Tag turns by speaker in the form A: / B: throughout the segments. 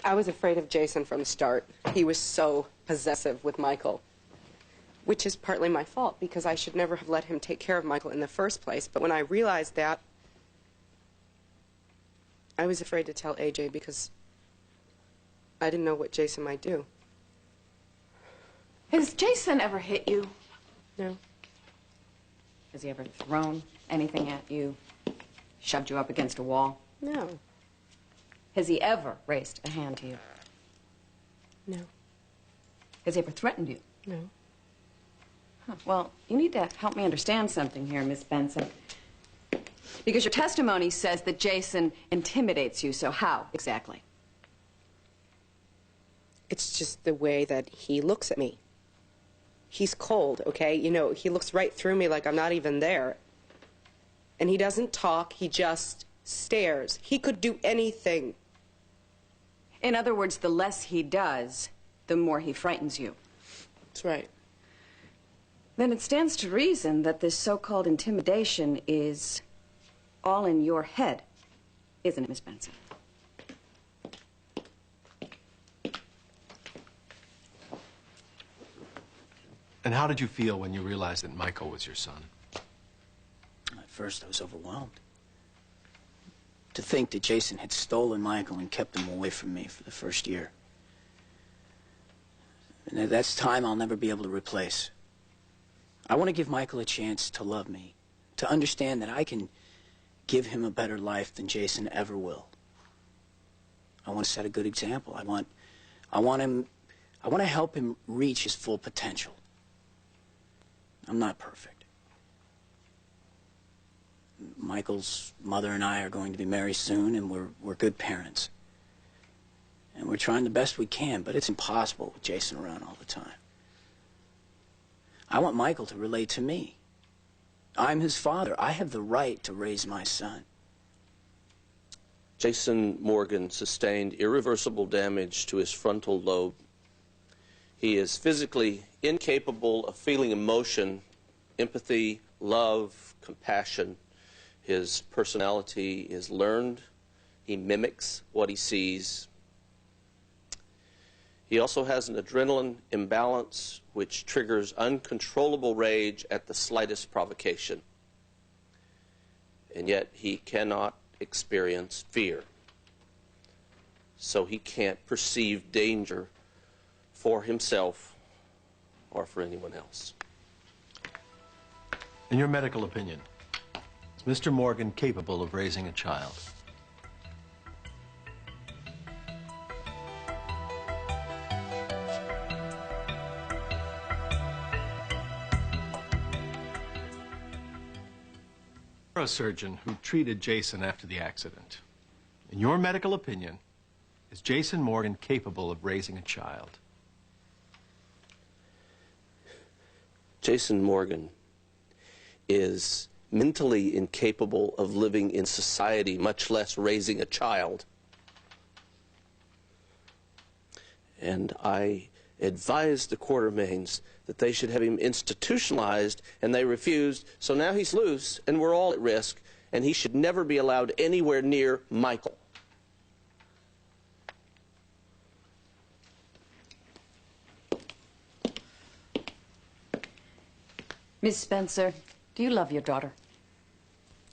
A: I was afraid of Jason from the start. He was so possessive with Michael, which is partly my fault because I should never have let him take care of Michael in the first place. But when I realized that, I was afraid to tell AJ because I didn't know what Jason might do.
B: Has Jason ever hit you?
A: No.
B: Has he ever thrown anything at you? Shoved you up against a wall?
A: No.
B: Has he ever raised a hand to you?
A: No.
B: Has he ever threatened you?
A: No.
B: Huh. Well, you need to help me understand something here, Miss Benson. Because your testimony says that Jason intimidates you, so how exactly?
A: It's just the way that he looks at me. He's cold, okay? You know, he looks right through me like I'm not even there. And he doesn't talk, he just stares. He could do anything.
B: In other words, the less he does, the more he frightens you.
A: That's right.
B: Then it stands to reason that this so-called intimidation is all in your head, isn't it, Miss Benson?
C: And how did you feel when you realized that Michael was your son?
D: At first, I was overwhelmed. To think that Jason had stolen Michael and kept him away from me for the first year. And that's time I'll never be able to replace. I want to give Michael a chance to love me, to understand that I can give him a better life than Jason ever will. I want to set a good example. I want to help him reach his full potential. I'm not perfect. Michael's mother and I are going to be married soon, and we're good parents. And we're trying the best we can, but it's impossible with Jason around all the time. I want Michael to relate to me. I'm his father. I have the right to raise my son.
E: Jason Morgan sustained irreversible damage to his frontal lobe. He is physically incapable of feeling emotion, empathy, love, compassion. His personality is learned. He mimics what he sees. He also has an adrenaline imbalance which triggers uncontrollable rage at the slightest provocation. And yet he cannot experience fear. So he can't perceive danger for himself or for anyone else.
C: In your medical opinion, is Mr. Morgan capable of raising a child? You're a surgeon who treated Jason after the accident. In your medical opinion, is Jason Morgan capable of raising a child?
E: Jason Morgan is mentally incapable of living in society, much less raising a child. And I advised the Quartermains that they should have him institutionalized, and they refused. So now he's loose, and we're all at risk, and he should never be allowed anywhere near Michael.
B: Miss Spencer, do you love your daughter?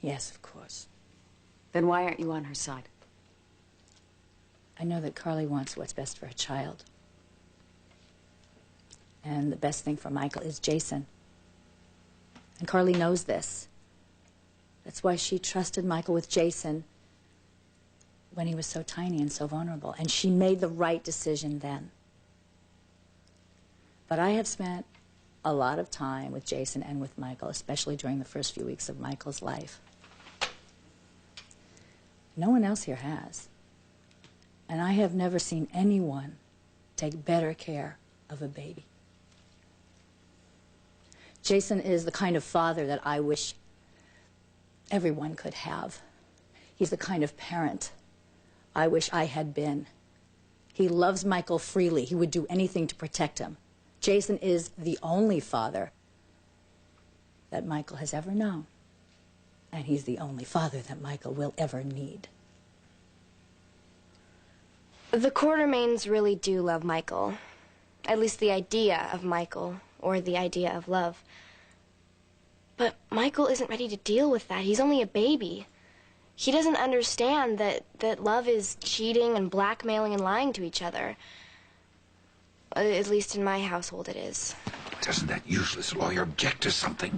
F: Yes, of course.
B: Then why aren't you on her side?
F: I know that Carly wants what's best for her child. And the best thing for Michael is Jason. And Carly knows this. That's why she trusted Michael with Jason when he was so tiny and so vulnerable. And she made the right decision then. But I have spent a lot of time with Jason and with Michael, especially during the first few weeks of Michael's life. No one else here has. And I have never seen anyone take better care of a baby. Jason is the kind of father that I wish everyone could have. He's the kind of parent I wish I had been. He loves Michael freely. He would do anything to protect him. Jason is the only father that Michael has ever known. And he's the only father that Michael will ever need.
G: The Quartermains really do love Michael. At least the idea of Michael, or the idea of love. But Michael isn't ready to deal with that. He's only a baby. He doesn't understand that love is cheating and blackmailing and lying to each other. At least in my household it is.
H: Doesn't that useless lawyer object to something?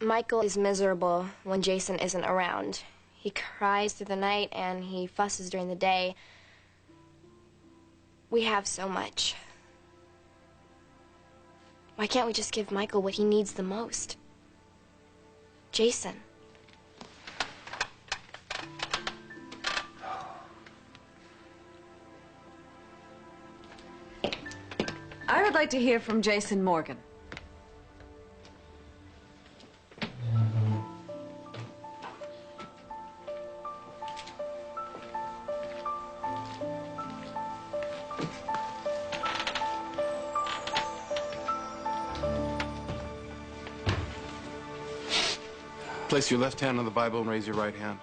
G: Michael is miserable when Jason isn't around. He cries through the night and he fusses during the day. We have so much. Why can't we just give Michael what he needs the most? Jason.
B: I would like to hear from Jason Morgan.
I: Place your left hand on the Bible and raise your right hand.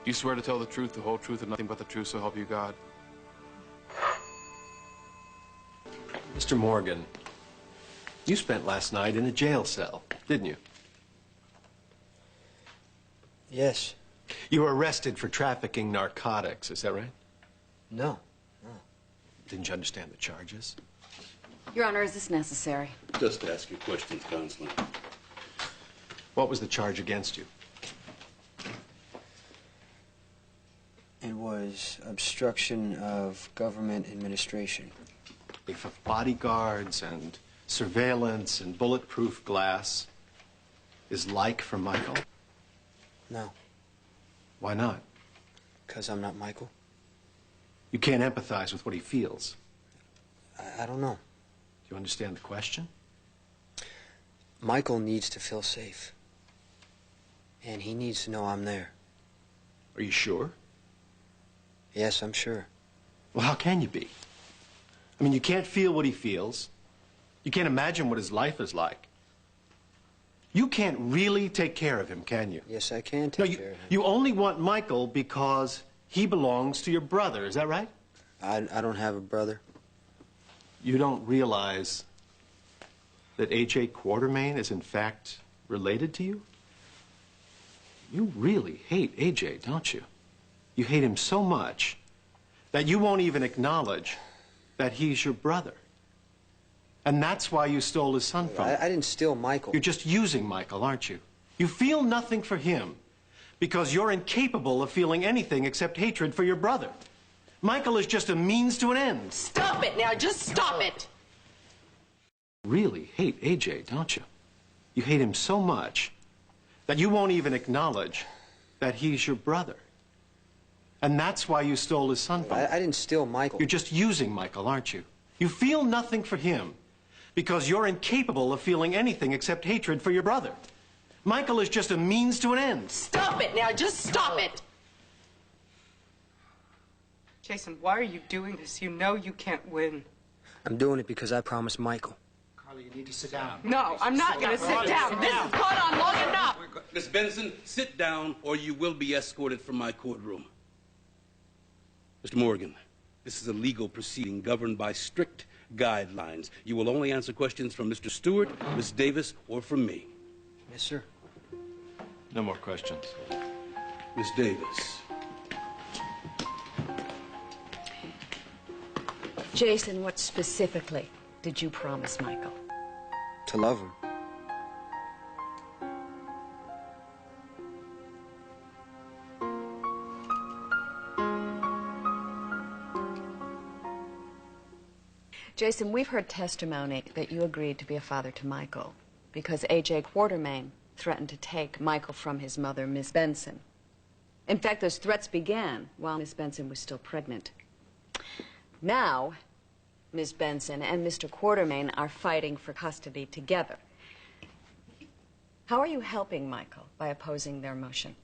I: Do you swear to tell the truth, the whole truth, and nothing but the truth, so help you God?
C: Mr. Morgan, you spent last night in a jail cell, didn't you?
D: Yes.
C: You were arrested for trafficking narcotics, is that right?
D: No.
C: Didn't you understand the charges?
B: Your Honor, is this necessary?
J: Just ask your questions, Counselor.
C: What was the charge against you?
K: It was obstruction of government administration.
C: If of bodyguards and surveillance and bulletproof glass is like for Michael?
K: No.
C: Why not?
K: Because I'm not Michael.
C: You can't empathize with what he feels.
K: I don't know.
C: Do you understand the question?
K: Michael needs to feel safe. And he needs to know I'm there.
C: Are you sure?
K: Yes, I'm sure.
C: Well, how can you be? I mean, you can't feel what he feels. You can't imagine what his life is like. You can't really take care of him, can you?
K: Yes, I can
C: No,
K: take care of him.
C: you only want Michael because he belongs to your brother, is that right?
K: I don't have a brother.
C: You don't realize that A.J. Quartermain is in fact related to you? You really hate A.J., don't you? You hate him so much that you won't even acknowledge that he's your brother. And that's why you stole his son from him.
K: I didn't steal Michael.
C: You're just using Michael, aren't you? You feel nothing for him because you're incapable of feeling anything except hatred for your brother. Michael is just a means to an end.
A: Stop it now, just stop it!
C: You really hate A.J., don't you? You hate him so much that you won't even acknowledge that he's your brother. And that's why you stole his son from him.
K: I didn't steal Michael.
C: You're just using Michael, aren't you? You feel nothing for him because you're incapable of feeling anything except hatred for your brother. Michael is just a means to an end.
A: Stop it now, just stop it! Jason, why are you doing this? You know you can't win.
K: I'm doing it because I promised Michael.
H: Carly, you need to sit down.
A: No, I'm not going to sit down. This has gone on long enough.
J: Miss Benson, sit down or you will be escorted from my courtroom. Mr. Morgan, this is a legal proceeding governed by strict guidelines. You will only answer questions from Mr. Stewart, Miss Davis, or from me.
K: Yes, sir.
C: No more questions.
J: Miss Davis.
B: Jason, what specifically did you promise Michael?
K: To love him.
B: Jason, we've heard testimony that you agreed to be a father to Michael because A.J. Quartermain threatened to take Michael from his mother, Miss Benson. In fact, those threats began while Miss Benson was still pregnant. Now, Miss Benson and Mr. Quartermain are fighting for custody together. How are you helping Michael by opposing their motion?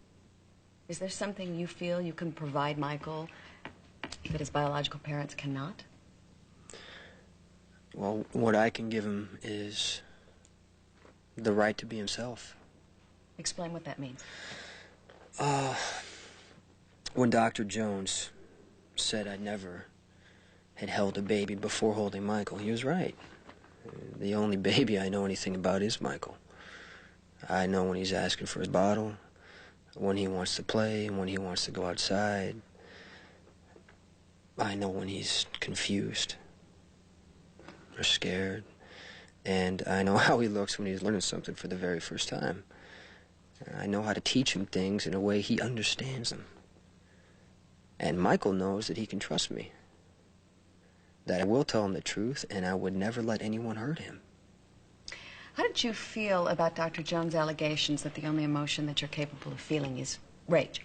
B: Is there something you feel you can provide Michael that his biological parents cannot?
K: Well, what I can give him is the right to be himself.
B: Explain what that means.
K: When Dr. Jones said I'd never had held a baby before holding Michael. He was right. The only baby I know anything about is Michael. I know when he's asking for his bottle, when he wants to play, when he wants to go outside. I know when he's confused or scared. And I know how he looks when he's learning something for the very first time. I know how to teach him things in a way he understands them. And Michael knows that he can trust me. That I will tell him the truth, and I would never let anyone hurt him.
B: How did you feel about Dr. Jones' allegations that the only emotion that you're capable of feeling is rage?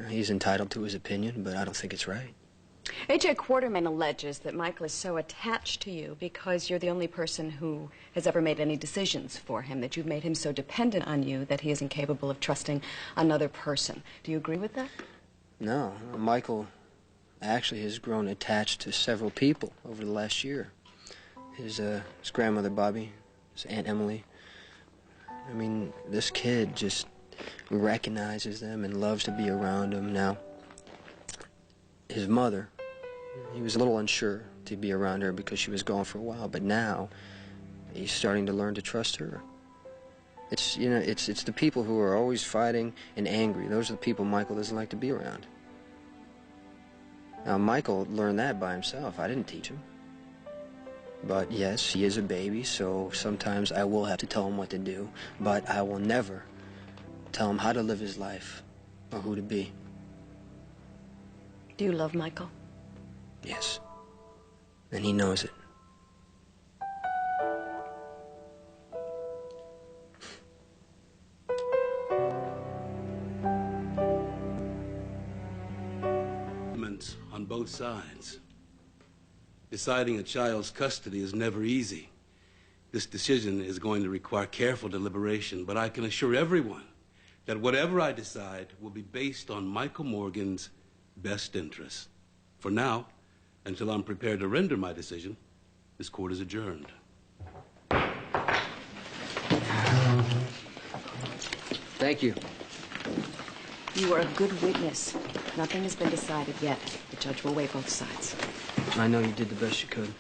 K: He's entitled to his opinion, but I don't think it's right.
B: A.J. Quartermain alleges that Michael is so attached to you because you're the only person who has ever made any decisions for him, that you've made him so dependent on you that he is incapable of trusting another person. Do you agree with that?
K: No. Michael actually has grown attached to several people over the last year. His grandmother, Bobby, his Aunt Emily. I mean, this kid just recognizes them and loves to be around them. Now, his mother, he was a little unsure to be around her because she was gone for a while, but now he's starting to learn to trust her. It's, you know, it's the people who are always fighting and angry. Those are the people Michael doesn't like to be around. Now, Michael learned that by himself. I didn't teach him. But yes, he is a baby, so sometimes I will have to tell him what to do, but I will never tell him how to live his life or who to be.
B: Do you love Michael?
K: Yes. And he knows it.
J: On both sides. Deciding a child's custody is never easy. This decision is going to require careful deliberation, but I can assure everyone that whatever I decide will be based on Michael Morgan's best interests. For now, until I'm prepared to render my decision, this court is adjourned.
K: Thank you.
B: You are a good witness. Nothing has been decided yet. The judge will weigh both sides.
K: I know you did the best you could.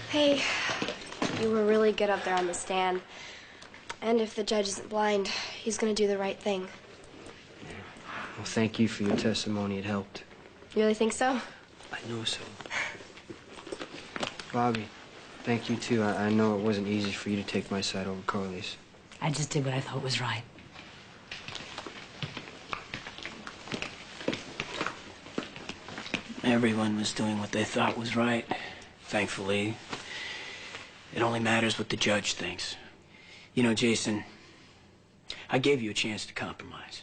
G: Hey, you were really good up there on the stand. And if the judge isn't blind, he's gonna do the right thing.
K: Well, thank you for your testimony. It helped.
G: You really think so?
K: I know so. Bobby, thank you, too. I know it wasn't easy for you to take my side over Carly's.
F: I just did what I thought was right.
D: Everyone was doing what they thought was right. Thankfully, it only matters what the judge thinks. You know, Jason, I gave you a chance to compromise,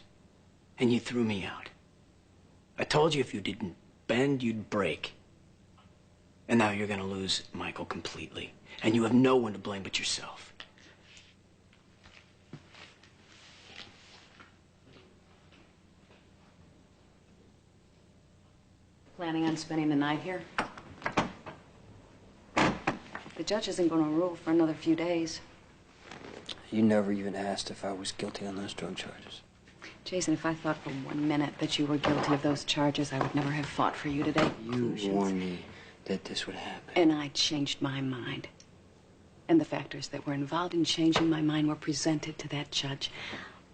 D: and you threw me out. I told you if you didn't bend, you'd break. And now you're gonna lose Michael completely, and you have no one to blame but yourself.
B: Planning on spending the night here? The judge isn't going to rule for another few days.
K: You never even asked if I was guilty on those drug charges.
B: Jason, if I thought for 1 minute that you were guilty of those charges, I would never have fought for you today.
K: You warned me that this would happen.
B: And I changed my mind. And the factors that were involved in changing my mind were presented to that judge.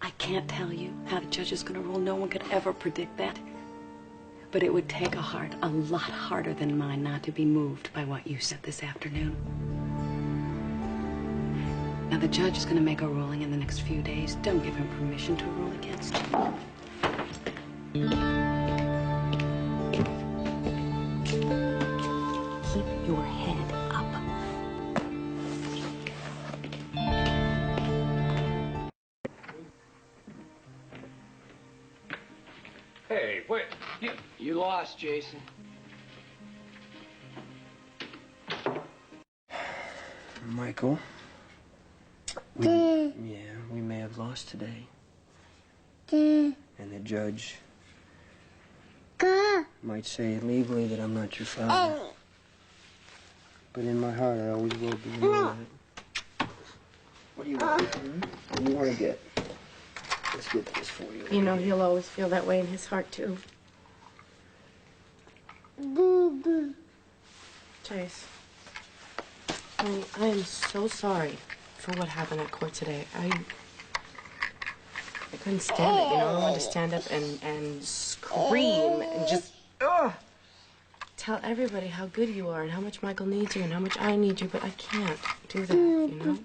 B: I can't tell you how the judge is going to rule. No one could ever predict that. But it would take a heart a lot harder than mine not to be moved by what you said this afternoon. Now, the judge is going to make a ruling in the next few days. Don't give him permission to rule against you. Keep your head up.
L: Hey, wait.
D: You lost, Jason.
K: Michael, we may have lost today. And the judge might say legally that I'm not your father. But in my heart, I always will be. You know that. What do you want? What do you want to get? Let's get this for you.
M: You know, he'll always feel that way in his heart, too.
A: Chase, I am so sorry for what happened at court today. I couldn't stand it, you know? I wanted to stand up and scream and just tell everybody how good you are and how much Michael needs you and how much I need you, but I can't do that, you know?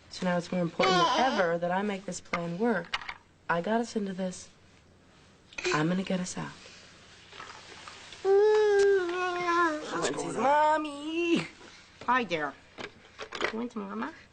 A: So now it's more important than ever that I make this plan work. I got us into this. I'm gonna get us out. Mommy! Hi there. You want some mama?